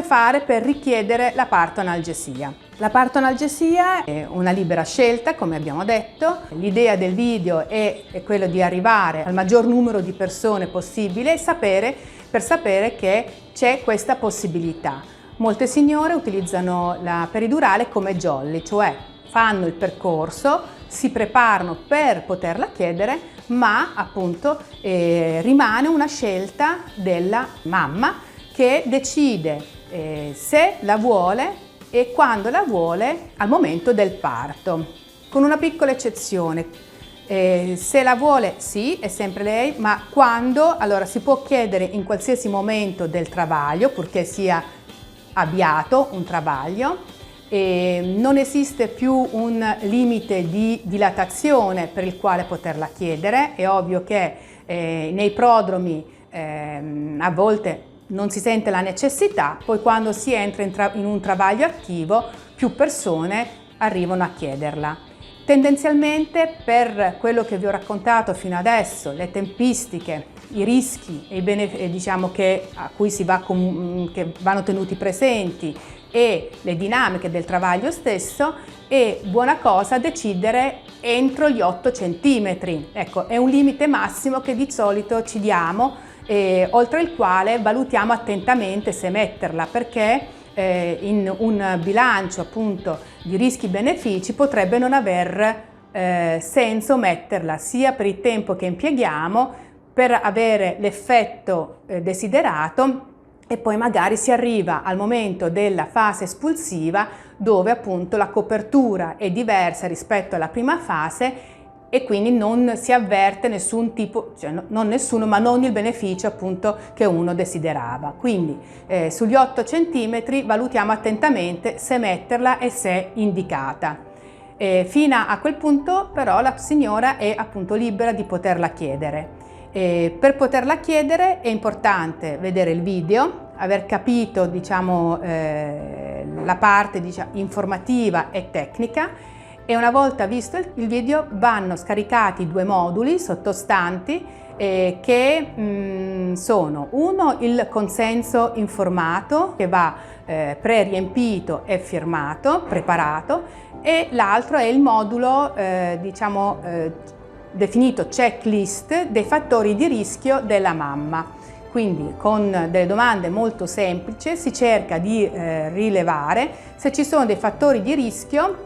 fare per richiedere la partoanalgesia? La partoanalgesia è una libera scelta, come abbiamo detto. L'idea del video è quello di arrivare al maggior numero di persone possibile e per sapere che c'è questa possibilità. Molte signore utilizzano la peridurale come jolly, cioè fanno il percorso, si preparano per poterla chiedere, ma appunto rimane una scelta della mamma che decide se la vuole e quando la vuole al momento del parto, con una piccola eccezione. Se la vuole sì, è sempre lei, ma quando, allora si può chiedere in qualsiasi momento del travaglio, purché sia avviato un travaglio. Non esiste più un limite di dilatazione per il quale poterla chiedere. È ovvio che nei prodromi a volte non si sente la necessità, poi quando si entra in un travaglio attivo più persone arrivano a chiederla. Tendenzialmente, per quello che vi ho raccontato fino adesso, le tempistiche, i rischi e i benefici, diciamo, a cui che vanno tenuti presenti, e le dinamiche del travaglio stesso, è buona cosa decidere entro gli 8 centimetri. Ecco, è un limite massimo che di solito ci diamo, oltre il quale valutiamo attentamente se metterla, perché in un bilancio appunto di rischi-benefici potrebbe non aver senso metterla, sia per il tempo che impieghiamo per avere l'effetto desiderato, e poi magari si arriva al momento della fase espulsiva, dove appunto la copertura è diversa rispetto alla prima fase e quindi non si avverte nessun tipo, cioè non nessuno, ma non il beneficio appunto che uno desiderava. Quindi sugli 8 centimetri valutiamo attentamente se metterla e se indicata. Fino a quel punto però la signora è appunto libera di poterla chiedere. Per poterla chiedere è importante vedere il video, aver capito, diciamo, la parte, diciamo, informativa e tecnica, e una volta visto il video vanno scaricati 2 moduli sottostanti che sono: uno, il consenso informato, che va pre-riempito e firmato, preparato, e l'altro è il modulo definito checklist dei fattori di rischio della mamma. Quindi con delle domande molto semplici si cerca di rilevare se ci sono dei fattori di rischio,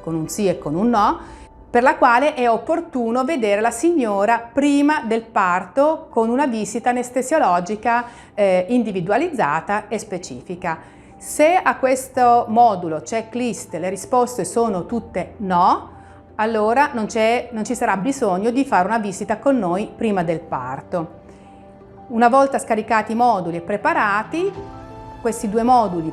con un sì e con un no, per la quale è opportuno vedere la signora prima del parto con una visita anestesiologica individualizzata e specifica. Se a questo modulo checklist le risposte sono tutte no, allora non ci sarà bisogno di fare una visita con noi prima del parto. Una volta scaricati i moduli e preparati, questi 2 moduli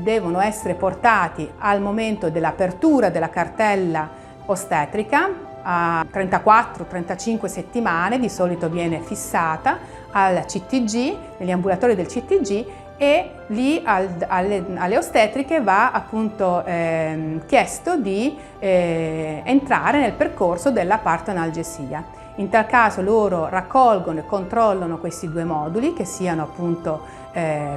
devono essere portati al momento dell'apertura della cartella ostetrica a 34-35 settimane, di solito viene fissata al CTG, negli ambulatori del CTG, e lì alle ostetriche va appunto chiesto di entrare nel percorso della partoanalgesia. In tal caso loro raccolgono e controllano questi 2 moduli che siano appunto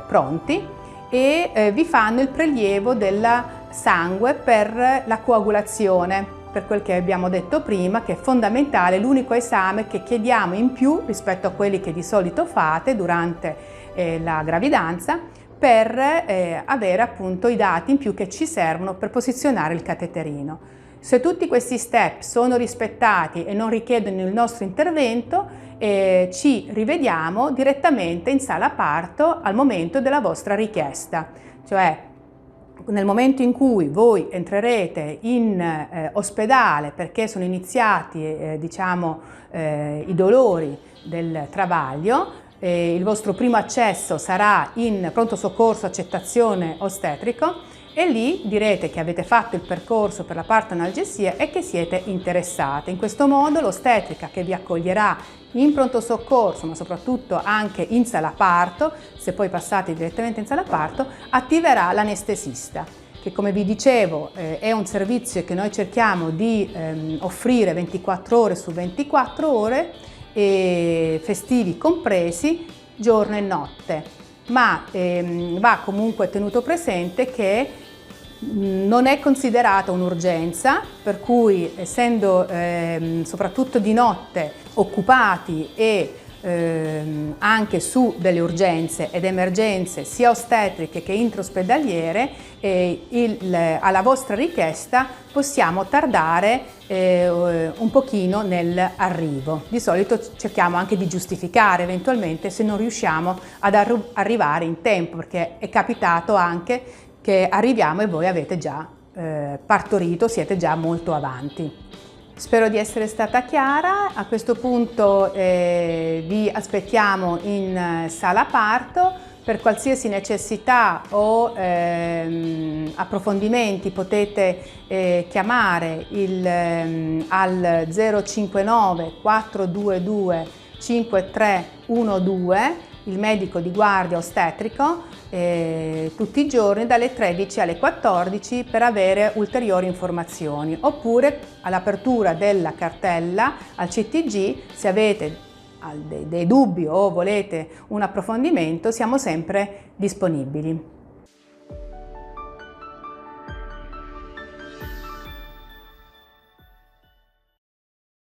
pronti e vi fanno il prelievo del sangue per la coagulazione, per quel che abbiamo detto prima, che è fondamentale, l'unico esame che chiediamo in più rispetto a quelli che di solito fate durante la gravidanza, per avere appunto i dati in più che ci servono per posizionare il cateterino. Se tutti questi step sono rispettati e non richiedono il nostro intervento, ci rivediamo direttamente in sala parto al momento della vostra richiesta, cioè nel momento in cui voi entrerete in ospedale perché sono iniziati i dolori del travaglio. Il vostro primo accesso sarà in pronto soccorso accettazione ostetrico e lì direte che avete fatto il percorso per la partoanalgesia e che siete interessate. In questo modo l'ostetrica che vi accoglierà in pronto soccorso, ma soprattutto anche in sala parto, se poi passate direttamente in sala parto, attiverà l'anestesista, che come vi dicevo è un servizio che noi cerchiamo di offrire 24 ore su 24 ore, festivi compresi, giorno e notte. ma va comunque tenuto presente che non è considerata un'urgenza, per cui essendo soprattutto di notte occupati e anche su delle urgenze ed emergenze sia ostetriche che intraospedaliere, alla vostra richiesta possiamo tardare un pochino nell'arrivo. Di solito cerchiamo anche di giustificare eventualmente se non riusciamo ad arrivare in tempo, perché è capitato anche che arriviamo e voi avete già partorito, siete già molto avanti. Spero di essere stata chiara. A questo punto vi aspettiamo in sala parto. Per qualsiasi necessità o approfondimenti potete chiamare al 059 422 5312 il medico di guardia ostetrico tutti i giorni dalle 13 alle 14 per avere ulteriori informazioni, oppure all'apertura della cartella al CTG, se avete dei dubbi o volete un approfondimento, siamo sempre disponibili.